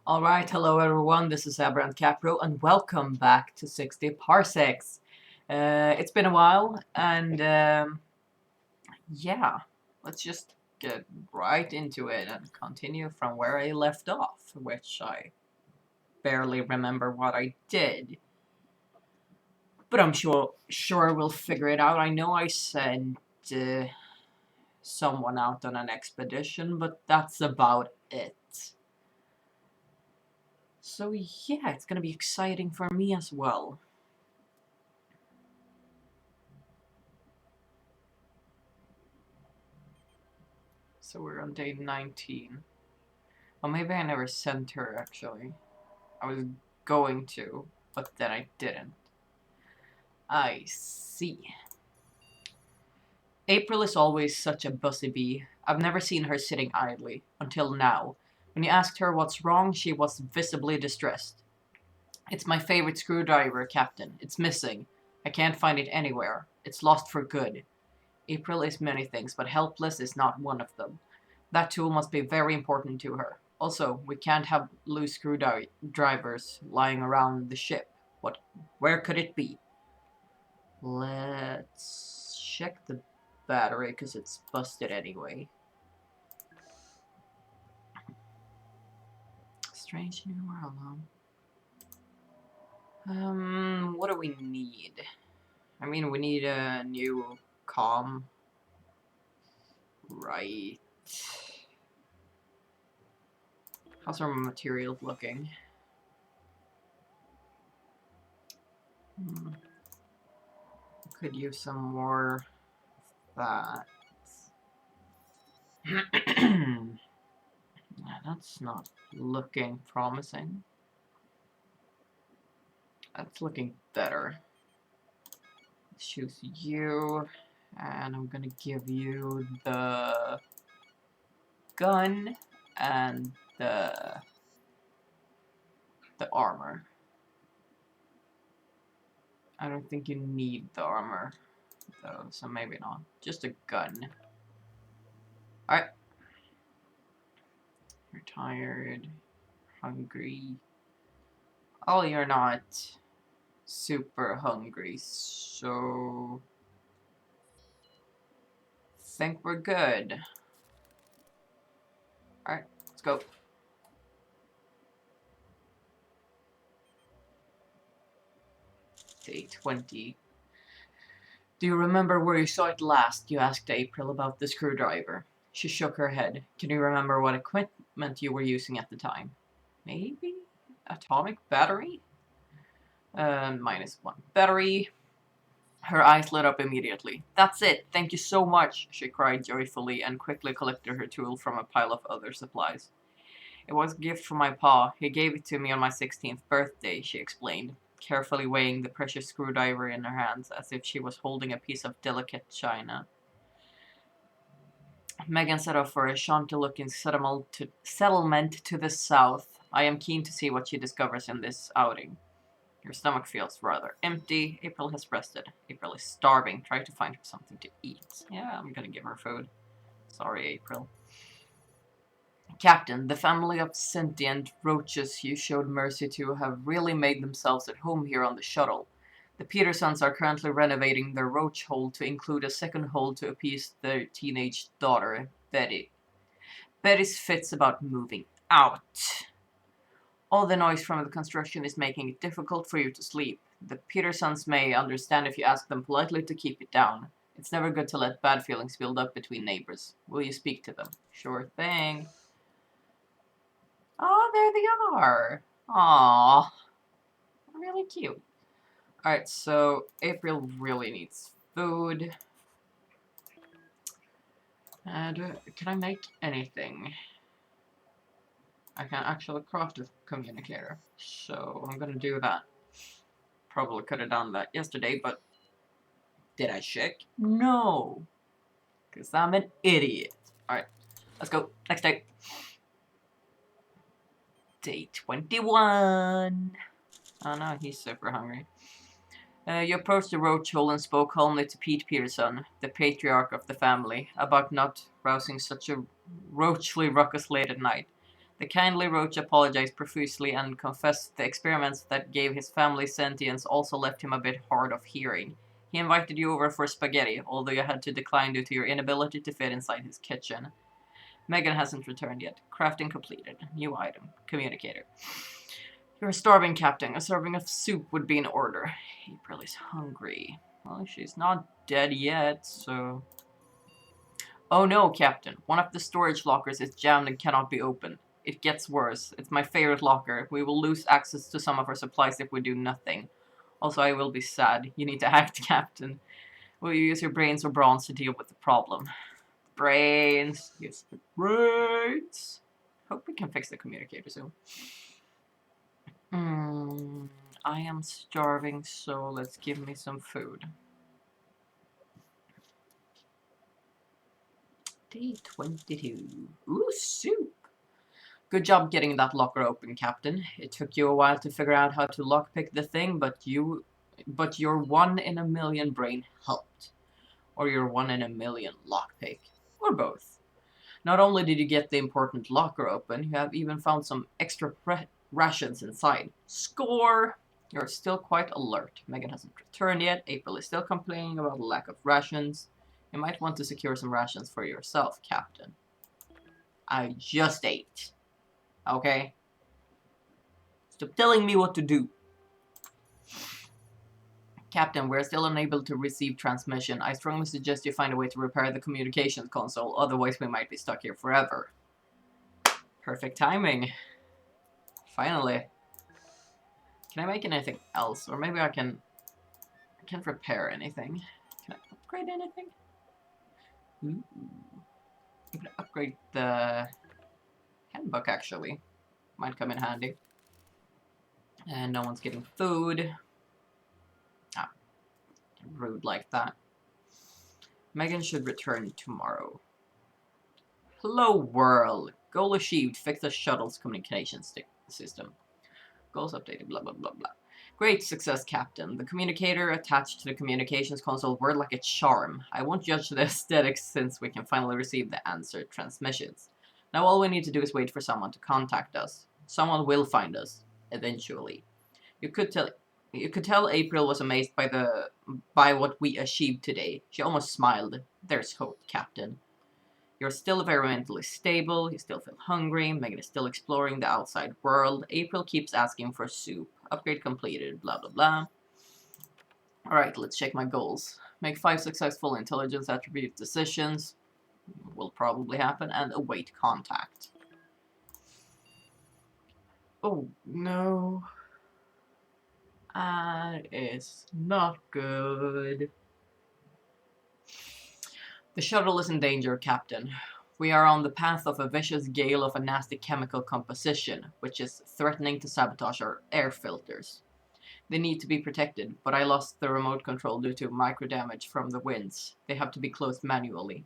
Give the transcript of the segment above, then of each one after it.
Alright, hello everyone, this is Abraham Capro, and welcome back to 60 Parsecs. It's been a while, and yeah, let's just get right into it and continue from where I left off, which I barely remember what I did. But I'm sure we'll figure it out. I know I sent someone out on an expedition, but that's about it. So yeah, it's gonna be exciting for me as well. So we're on day 19. Well, maybe I never sent her, actually. I was going to, but then I didn't. I see. April is always such a bussy bee. I've never seen her sitting idly, until now. When you asked her what's wrong, she was visibly distressed. It's my favorite screwdriver, Captain. It's missing. I can't find it anywhere. It's lost for good. April is many things, but helpless is not one of them. That tool must be very important to her. Also, we can't have loose screwdrivers lying around the ship. Where could it be? Let's check the battery, because it's busted anyway. Strange new world, huh? What do we need? I mean, we need a new comm. Right. How's our materials looking? Could use some more of that. That's not looking promising. That's looking better. Let's choose you, and I'm gonna give you the gun and the armor. I don't think you need the armor, though, so maybe not. Just a gun. Alright. You're tired, hungry. Oh, you're not super hungry, so think we're good. Alright, let's go. Day 20. Do you remember where you saw it last? You asked April about the screwdriver. She shook her head. Can you remember what equipment you were using at the time? Maybe? Atomic battery? -1 battery. Her eyes lit up immediately. That's it! Thank you so much! She cried joyfully and quickly collected her tool from a pile of other supplies. It was a gift from my pa. He gave it to me on my 16th birthday, she explained, carefully weighing the precious screwdriver in her hands as if she was holding a piece of delicate china. Megan set off for a shanty-looking settlement to the south. I am keen to see what she discovers in this outing. Your stomach feels rather empty. April has rested. April is starving. Try to find her something to eat. Yeah, I'm gonna give her food. Sorry, April. Captain, the family of sentient roaches you showed mercy to have really made themselves at home here on the shuttle. The Petersons are currently renovating their roach hole to include a second hole to appease their teenage daughter, Betty. Betty's fits about moving out. All the noise from the construction is making it difficult for you to sleep. The Petersons may understand if you ask them politely to keep it down. It's never good to let bad feelings build up between neighbors. Will you speak to them? Sure thing. Oh, there they are. Aww. Really cute. Alright, so April really needs food. And can I make anything? I can actually craft a communicator, so I'm gonna do that. Probably could have done that yesterday, but did I check? No, because I'm an idiot. Alright, let's go. Next day. Day 21. Oh no, he's super hungry. You approached the roach hole and spoke calmly to Pete Peterson, the patriarch of the family, about not rousing such a roachly ruckus late at night. The kindly roach apologized profusely and confessed the experiments that gave his family sentience also left him a bit hard of hearing. He invited you over for spaghetti, although you had to decline due to your inability to fit inside his kitchen. Megan hasn't returned yet. Crafting completed. New item. Communicator. You're starving, Captain. A serving of soup would be in order. April is hungry. Well, she's not dead yet, so... Oh no, Captain. One of the storage lockers is jammed and cannot be opened. It gets worse. It's my favorite locker. We will lose access to some of our supplies if we do nothing. Also, I will be sad. You need to act, Captain. Will you use your brains or bronze to deal with the problem? Brains. Use the brains. Hope we can fix the communicator soon. I am starving, so let's give me some food. Day 22. Ooh, soup. Good job getting that locker open, Captain. It took you a while to figure out how to lockpick the thing, but your 1 in a million brain helped. Or your 1 in a million lockpick. Or both. Not only did you get the important locker open, you have even found some extra rations inside. Score! You're still quite alert. Megan hasn't returned yet. April is still complaining about the lack of rations. You might want to secure some rations for yourself, Captain. I just ate. Okay? Stop telling me what to do. Captain, we're still unable to receive transmission. I strongly suggest you find a way to repair the communications console, otherwise we might be stuck here forever. Perfect timing. Finally. Can I make anything else? Or maybe I can't repair anything. Can I upgrade anything? Ooh. I'm gonna upgrade the handbook, actually. Might come in handy. And no one's getting food. Ah, rude like that. Megan should return tomorrow. Hello, world. Goal achieved. Fix the shuttle's communication system. Goals updated. Blah, blah, blah, blah. Great success, Captain. The communicator attached to the communications console worked like a charm. I won't judge the aesthetics since we can finally receive the answered transmissions. Now all we need to do is wait for someone to contact us. Someone will find us. Eventually. You could tell April was amazed by what we achieved today. She almost smiled. There's hope, Captain. You're still very mentally stable, you still feel hungry, Megan is still exploring the outside world, April keeps asking for soup, upgrade completed, blah blah blah. Alright, let's check my goals. Make 5 successful intelligence attribute decisions, will probably happen, and await contact. Oh no. That is not good. The shuttle is in danger, Captain. We are on the path of a vicious gale of a nasty chemical composition, which is threatening to sabotage our air filters. They need to be protected, but I lost the remote control due to microdamage from the winds. They have to be closed manually.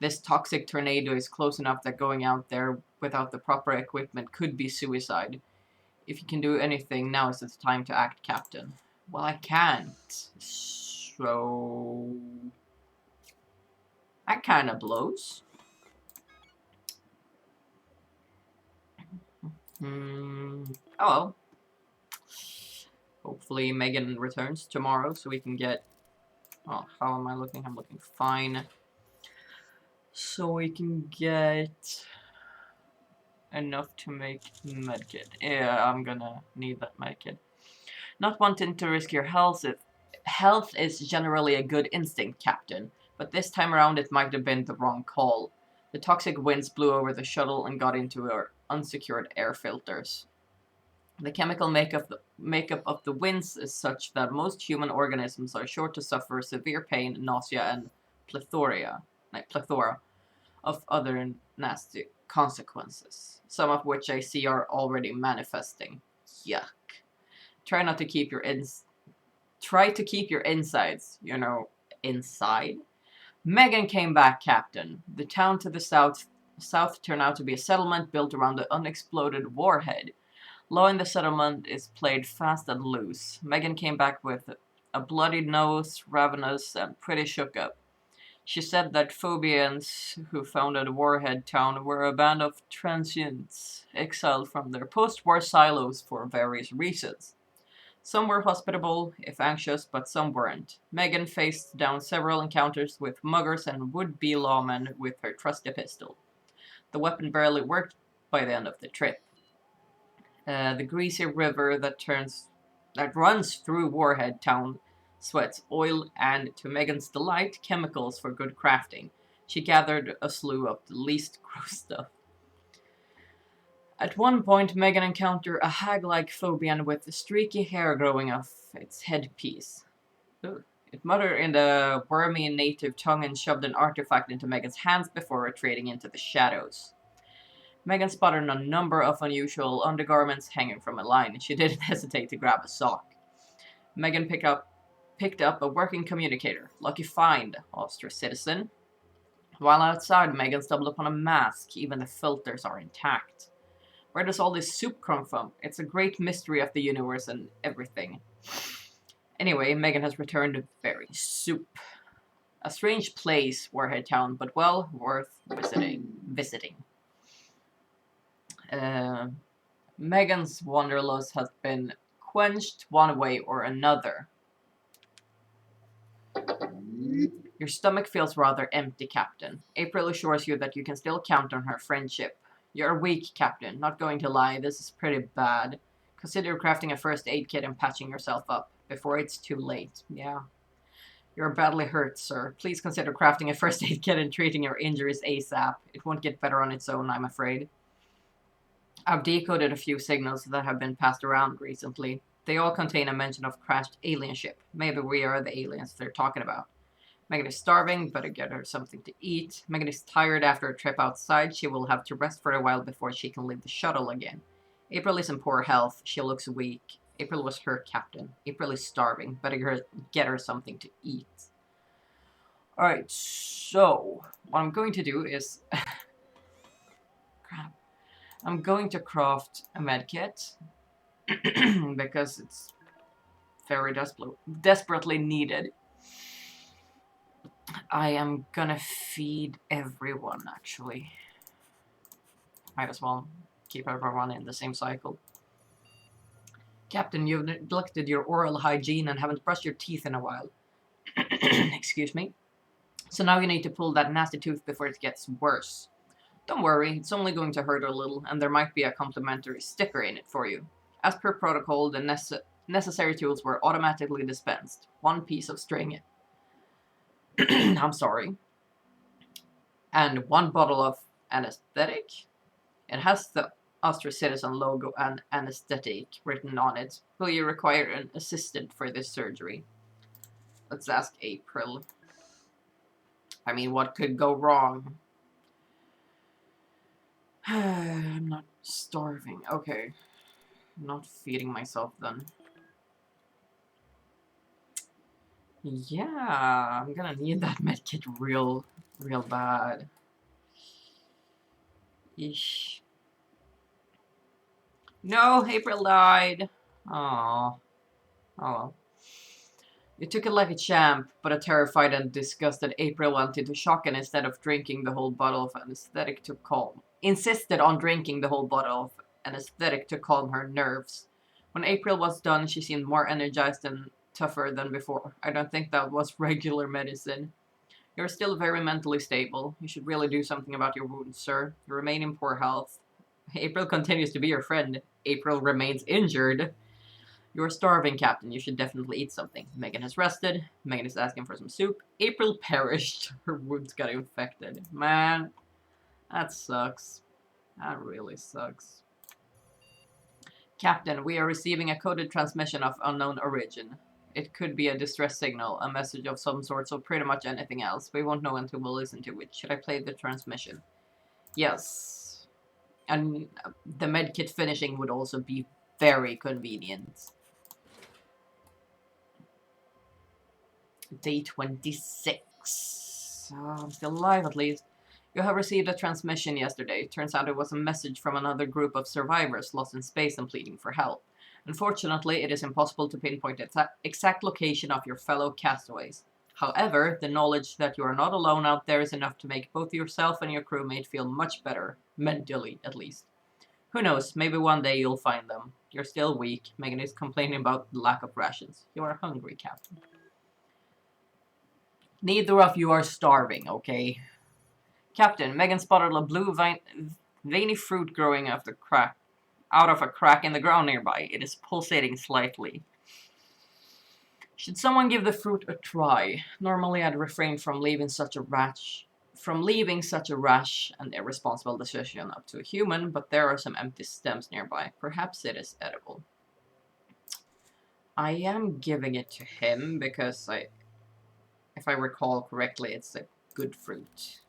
This toxic tornado is close enough that going out there without the proper equipment could be suicide. If you can do anything, now is the time to act, Captain. Well, I can't. So... that kinda blows. Oh well. Hopefully Megan returns tomorrow so we can get... oh, how am I looking? I'm looking fine. So we can get enough to make medkit. Yeah, I'm gonna need that medkit. Not wanting to risk your health if health is generally a good instinct, Captain. But this time around it might have been the wrong call. The toxic winds blew over the shuttle and got into our unsecured air filters. The chemical makeup of the winds is such that most human organisms are sure to suffer severe pain, nausea, and plethora of other nasty consequences, some of which I see are already manifesting. Yuck. Try to keep your insides, you know, inside. Megan came back, Captain. The town to the south turned out to be a settlement built around the unexploded warhead. Law in the settlement is played fast and loose. Megan came back with a bloody nose, ravenous, and pretty shook up. She said that Phobians who founded Warhead Town were a band of transients exiled from their post-war silos for various reasons. Some were hospitable, if anxious, but some weren't. Megan faced down several encounters with muggers and would-be lawmen with her trusty pistol. The weapon barely worked by the end of the trip. The greasy river that runs through Warhead Town sweats oil and, to Megan's delight, chemicals for good crafting. She gathered a slew of the least gross stuff. At one point, Megan encountered a hag-like Phobian with streaky hair growing off its headpiece. Ooh. It muttered in the wormy native tongue and shoved an artifact into Megan's hands before retreating into the shadows. Megan spotted a number of unusual undergarments hanging from a line, and she didn't hesitate to grab a sock. Megan picked up a working communicator. Lucky find, Austria citizen. While outside, Megan stumbled upon a mask. Even the filters are intact. Where does all this soup come from? It's a great mystery of the universe and everything. Anyway, Megan has returned to berry soup. A strange place, Warhead Town, but well worth visiting. Megan's wanderlust has been quenched one way or another. Your stomach feels rather empty, Captain. April assures you that you can still count on her friendship. You're weak, Captain. Not going to lie, this is pretty bad. Consider crafting a first aid kit and patching yourself up before it's too late. Yeah. You're badly hurt, sir. Please consider crafting a first aid kit and treating your injuries ASAP. It won't get better on its own, I'm afraid. I've decoded a few signals that have been passed around recently. They all contain a mention of crashed alien ship. Maybe we are the aliens they're talking about. Megan is starving, better get her something to eat. Megan is tired after a trip outside. She will have to rest for a while before she can leave the shuttle again. April is in poor health. She looks weak. April was hurt, Captain. April is starving. Better get her something to eat. Alright, so what I'm going to do is... Crap. I'm going to craft a medkit. Because it's very desperately needed. I am gonna feed everyone, actually. Might as well keep everyone in the same cycle. Captain, you've neglected your oral hygiene and haven't brushed your teeth in a while. Excuse me. So now you need to pull that nasty tooth before it gets worse. Don't worry, it's only going to hurt a little, and there might be a complimentary sticker in it for you. As per protocol, the necessary tools were automatically dispensed. 1 piece of string. I'm sorry. And 1 bottle of anesthetic. It has the Austria Citizen logo and anesthetic written on it. Will you require an assistant for this surgery? Let's ask April. I mean, what could go wrong? I'm not starving. Okay. I'm not feeding myself then. Yeah, I'm gonna need that medkit real bad. Eesh. No, April died. Aww. Oh well. You took it like a champ, but a terrified and disgusted April wanted to shock and instead of drinking the whole bottle of anesthetic to calm. Insisted on drinking the whole bottle of anesthetic to calm her nerves. When April was done, she seemed more energized and tougher than before. I don't think that was regular medicine. You're still very mentally stable. You should really do something about your wounds, sir. You remain in poor health. April continues to be your friend. April remains injured. You're starving, Captain. You should definitely eat something. Megan has rested. Megan is asking for some soup. April perished. Her wounds got infected. Man, that sucks. That really sucks. Captain, we are receiving a coded transmission of unknown origin. It could be a distress signal, a message of some sort, so pretty much anything else. We won't know until we listen to it. Should I play the transmission? Yes. And the medkit finishing would also be very convenient. Day 26. I'm still alive at least. You have received a transmission yesterday. Turns out it was a message from another group of survivors lost in space and pleading for help. Unfortunately, it is impossible to pinpoint the exact location of your fellow castaways. However, the knowledge that you are not alone out there is enough to make both yourself and your crewmate feel much better, mentally at least. Who knows, maybe one day you'll find them. You're still weak. Megan is complaining about the lack of rations. You are hungry, Captain. Neither of you are starving, okay? Captain, Megan spotted a blue veiny fruit growing out of a crack in the ground nearby. It is pulsating slightly. Should someone give the fruit a try? Normally I'd refrain from leaving such a rash and irresponsible decision up to a human, but there are some empty stems nearby. Perhaps it is edible. I am giving it to him because if I recall correctly, it's a good fruit.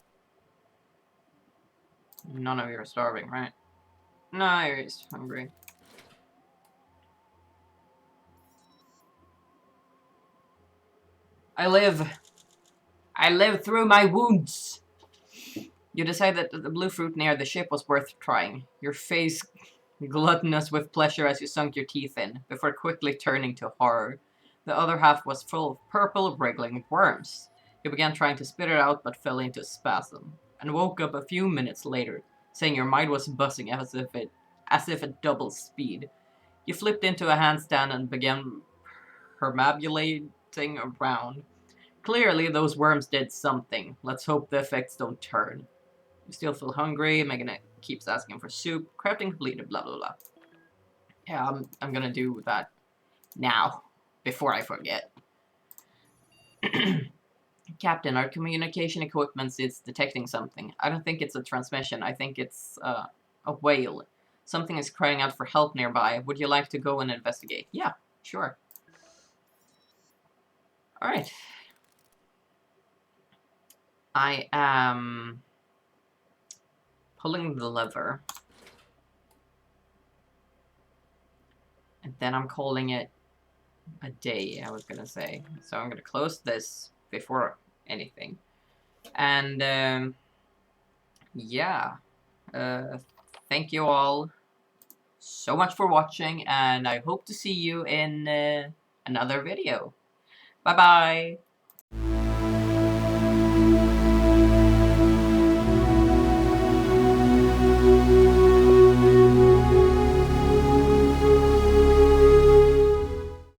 None of you are starving, right? No, you're just hungry. I live through my wounds. You decide that the blue fruit near the ship was worth trying. Your face gluttonous with pleasure as you sunk your teeth in, before quickly turning to horror. The other half was full of purple, wriggling worms. You began trying to spit it out, but fell into a spasm, and woke up a few minutes later, saying your mind was buzzing as if at double speed. You flipped into a handstand and began perambulating around. Clearly, those worms did something. Let's hope the effects don't turn. You still feel hungry. Megan keeps asking for soup. Crafting completed, blah blah blah. Yeah, I'm gonna do that now, before I forget. Captain, our communication equipment is detecting something. I don't think it's a transmission. I think it's a whale. Something is crying out for help nearby. Would you like to go and investigate? Yeah, sure. Alright. I am pulling the lever. And then I'm calling it a day, I was gonna say. So I'm gonna close this before anything. And, yeah. Thank you all so much for watching, and I hope to see you in another video. Bye-bye!